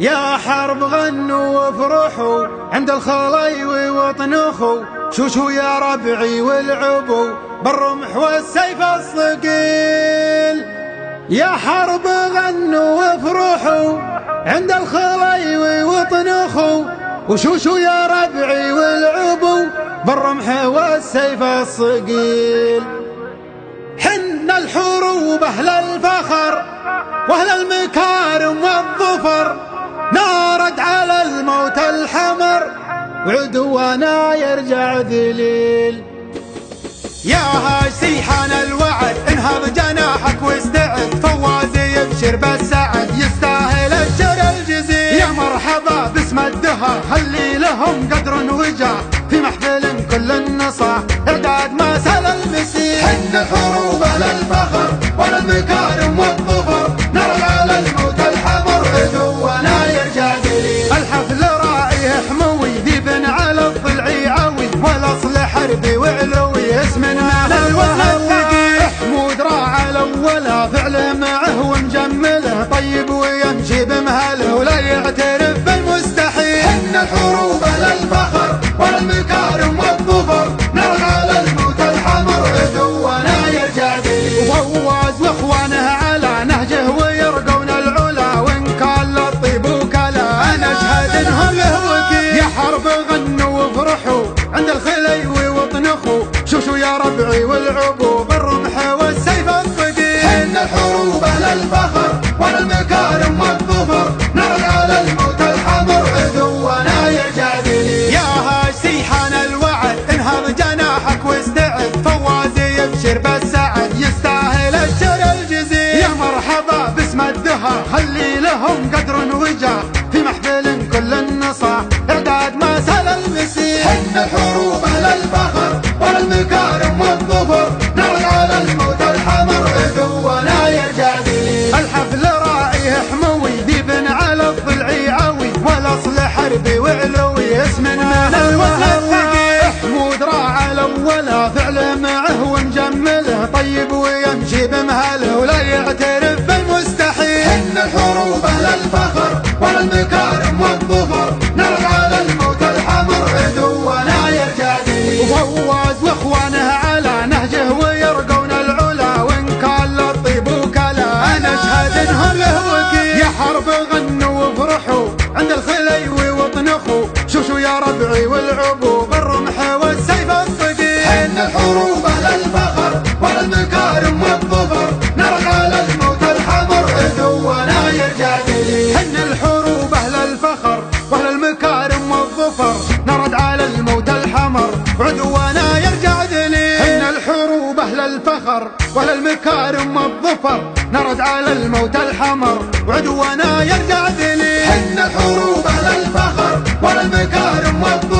يا حرب غنوا وافرحوا عند الخلايوي واطنخوا، شوشو يا ربعي والعبوا بالرمح والسيف الثقيل. يا حرب غنوا وافرحوا عند الخلايوي واطنخوا، وشوشو يا ربعي والعبوا بالرمح والسيف الثقيل. حنا الحروب أهل الفخر وأهل المكارم والظفر، نارد على الموت الحمر وعدونا يرجع ذليل. يا هاج سيحان الوعد انهض جناحك واستعد، فوازي يبشر بالسعد يستاهل الشر الجزيل. يا مرحبا باسم الدهر خلي لهم قدر وجاه، في محفل كل النصاح اعداد ما سال المسيح. حنا الحروب اهل الفخر ولا المكارم والظفر، نرى على الموت الحمر عدونا يرجع ذليل. الحفل راعيه حموي ذيب على الضلع عوي، والاصل حربي وعلوي اسمنا الوهاب. حمود راعى الاولى فعل معه ومجمله، طيب ويمشي بمهله ولا يعترف بالمستحيل. حنا الحروب اهل الفخر ولا المكارم والظفر، نرى على الموت الحمر عدونا يرجع ذليل. وفواز واخوانه على نهجه ويرقون العلا، وان كان للطيب وكلا انا اشهد انهم له وكيل. يا حرب غنوا وافرحوا عند الخليوي واطنخوا، شوشو يا ربعي والعبوا بالرمح والسيف الثقيل. حنا الحروب اهل الفخر ولا المكارم والظفر، نرى على الموت الحمر عدونا يرجع ذليل. يا هاج سيحان الوعد انهض جناحك واستعد، فوازي يبشر بالسعد يستاهل الشر الجزيل. يا مرحبا باسم الدهر خلي لهم قدر وجاه، في محفل كل النصاح اعداد ما سال المسيح. حنا الحروب اهل الفخر ولا المكارم والظفر، نرى على الموت الحمر عدونا يرجع ذليل. الحفل راعيه حموي ذيب على الضلع عوي، والاصل حربي وعلوي اسمنا الوهاب. حمود راعى الاولى فعل معه ومجمله، طيب ويمشي بمهله ولا يعترف بالمستحيل. حنا الحروب اهل الفخر ولا المكارم والظفر، نرى على الموت الحمر عدونا يرجع ذليل. وفواز واخوانه على نهجه ويرقون العلا، وان كان للطيب وكلا انا اشهد انهم له وكيل. يا حرب غنوا وافرحوا عند الخليوي واطنخوا، شوشو يا ربعي والعبوا بالرمح والسيف الثقيل. حنا الحروب اهل الفخر ولا المكارم والظفر، نرى على الموت الحمر عدونا يرجع ذليل. حنا الحروب اهل الفخر واهل المكارم والظفر، نرد على الموت الحمر وعدونا يرجع ذليل. حنا الحروب اهل الفخر واهل المكارم والظفر، نرد على الموت الحمر وعدونا يرجع ذليل. حنا الحروب اهل الفخر ولا المكارم والظفر،